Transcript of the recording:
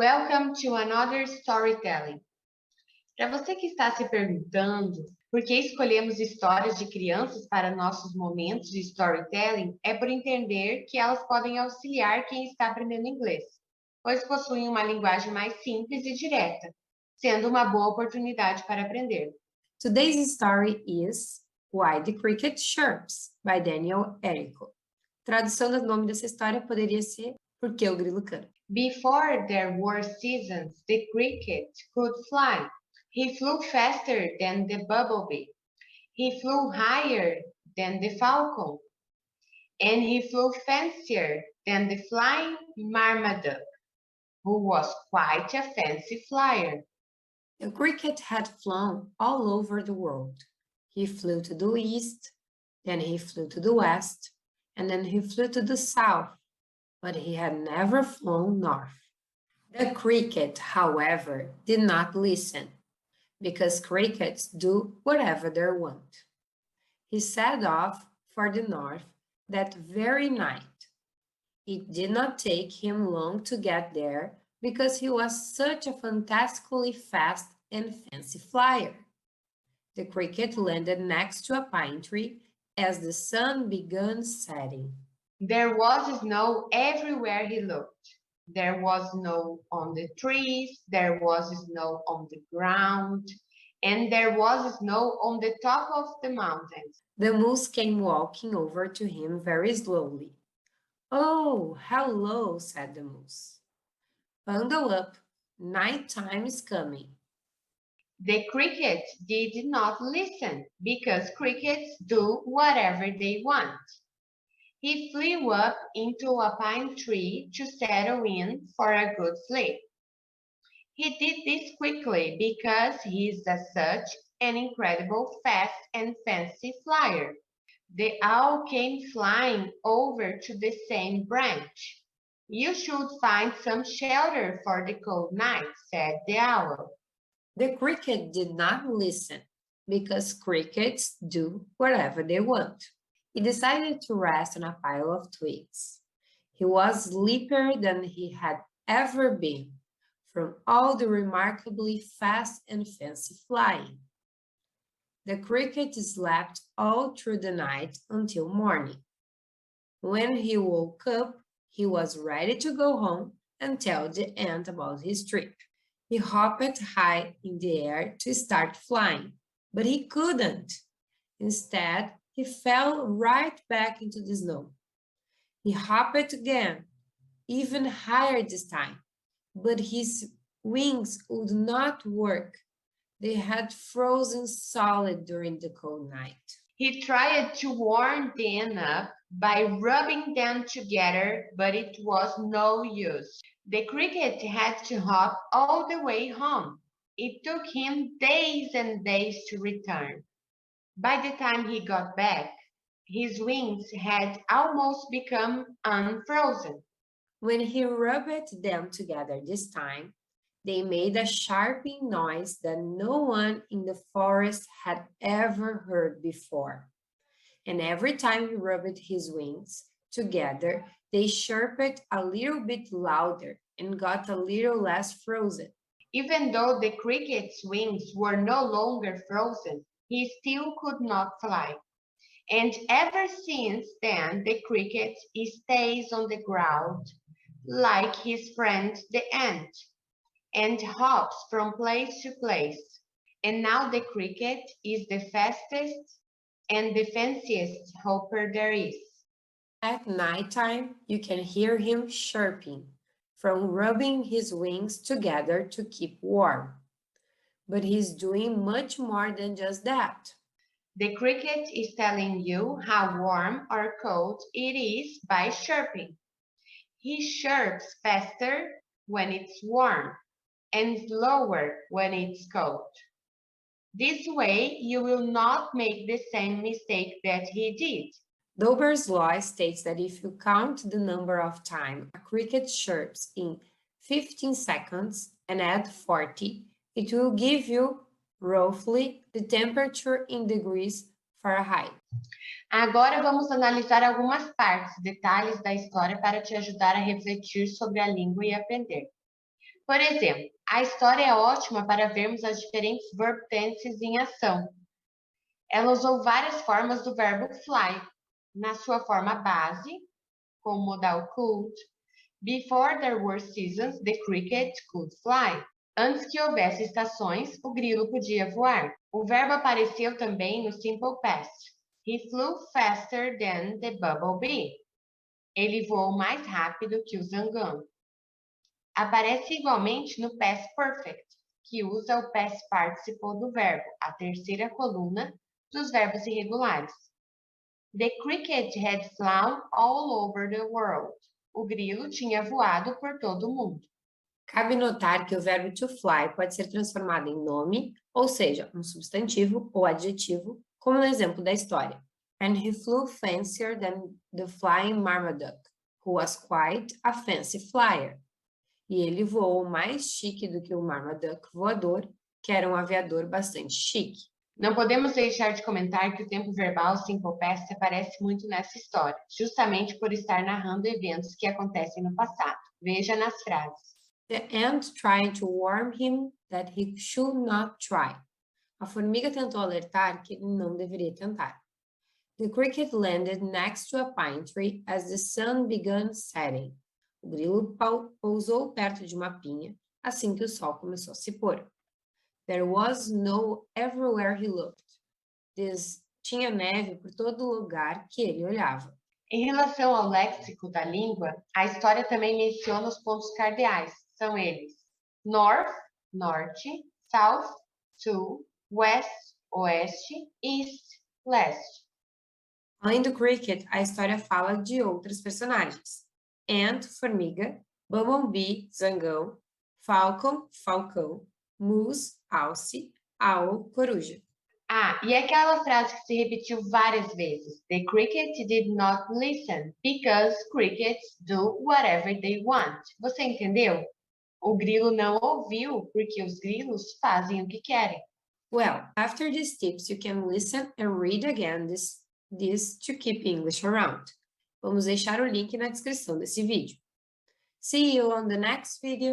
Welcome to another storytelling. Para você que está se perguntando por que escolhemos histórias de crianças para nossos momentos de storytelling, é por entender que elas podem auxiliar quem está aprendendo inglês, pois possuem uma linguagem mais simples e direta, sendo uma boa oportunidade para aprender. Today's story is Why the Cricket Chirps, by Daniel Errico. Tradução do nome dessa história poderia ser Por que o grilo canta? Before there were seasons, the cricket could fly. He flew faster than the bumblebee. He flew higher than the falcon. And he flew fancier than the flying marmaduke, who was quite a fancy flyer. The cricket had flown all over the world. He flew to the east, then he flew to the west, and then he flew to the south, but he had never flown north. The cricket, however, did not listen, because crickets do whatever they want. He set off for the north that very night. It did not take him long to get there because he was such a fantastically fast and fancy flyer. The cricket landed next to a pine tree as the sun began setting. There was snow everywhere he looked. There was snow on the trees, there was snow on the ground, and there was snow on the top of the mountains. The moose came walking over to him very slowly. "Oh, hello," said the moose. "Bundle up, night time is coming." The cricket did not listen because crickets do whatever they want. He flew up into a pine tree to settle in for a good sleep. He did this quickly because he is such an incredible fast and fancy flyer. The owl came flying over to the same branch. "You should find some shelter for the cold night," said the owl. The cricket did not listen because crickets do whatever they want. He decided to rest on a pile of twigs. He was sleepier than he had ever been from all the remarkably fast and fancy flying. The cricket slept all through the night until morning. When he woke up, he was ready to go home and tell the ant about his trip. He hopped high in the air to start flying, but he couldn't. Instead, he fell right back into the snow. He hopped again, even higher this time, but his wings would not work. They had frozen solid during the cold night. He tried to warm them up by rubbing them together, but it was no use. The cricket had to hop all the way home. It took him days and days to return. By the time he got back, his wings had almost become unfrozen. When he rubbed them together this time, they made a sharping noise that no one in the forest had ever heard before. And every time he rubbed his wings together, they chirped a little bit louder and got a little less frozen. Even though the cricket's wings were no longer frozen, he still could not fly. And ever since then, the cricket stays on the ground like his friend the ant and hops from place to place. And now the cricket is the fastest and the fanciest hopper there is. At nighttime, you can hear him chirping from rubbing his wings together to keep warm. But he's doing much more than just that. The cricket is telling you how warm or cold it is by chirping. He chirps faster when it's warm and slower when it's cold. This way, you will not make the same mistake that he did. Dober's law states that if you count the number of times a cricket chirps in 15 seconds and add 40, it will give you roughly the temperature in degrees Fahrenheit. Agora vamos analisar algumas partes, detalhes da história para te ajudar a refletir sobre a língua e aprender. Por exemplo, a história é ótima para vermos as diferentes verb tenses em ação. Ela usou várias formas do verbo fly, na sua forma base, com o modal could. Before there were seasons, the cricket could fly. Antes que houvesse estações, o grilo podia voar. O verbo apareceu também no simple past. He flew faster than the bumblebee. Ele voou mais rápido que o zangão. Aparece igualmente no past perfect, que usa o past participle do verbo, a terceira coluna dos verbos irregulares. The cricket had flown all over the world. O grilo tinha voado por todo o mundo. Cabe notar que o verbo to fly pode ser transformado em nome, ou seja, um substantivo ou adjetivo, como no exemplo da história. And he flew fancier than the flying marmaduke, who was quite a fancy flyer. E ele voou mais chique do que o marmaduke voador, que era um aviador bastante chique. Não podemos deixar de comentar que o tempo verbal simple past aparece muito nessa história, justamente por estar narrando eventos que acontecem no passado. Veja nas frases. The ant tried to warn him that he should not try. A formiga tentou alertar que ele não deveria tentar. The cricket landed next to a pine tree as the sun began setting. O grilo pousou perto de uma pinha assim que o sol começou a se pôr. There was snow everywhere he looked. Tinha neve por todo lugar que ele olhava. Em relação ao léxico da língua, a história também menciona os pontos cardeais. São eles: North, norte, South, sul, West, oeste, East, leste. Além do cricket, a história fala de outros personagens. Ant, formiga, bumblebee, zangão, falcon, falcão, moose, alce, owl, coruja. Ah, e aquela frase que se repetiu várias vezes. The cricket did not listen because crickets do whatever they want. Você entendeu? O grilo não ouviu porque os grilos fazem o que querem. Well, after these tips, you can listen and read again this to keep English around. Vamos deixar o link na descrição desse vídeo. See you on the next video!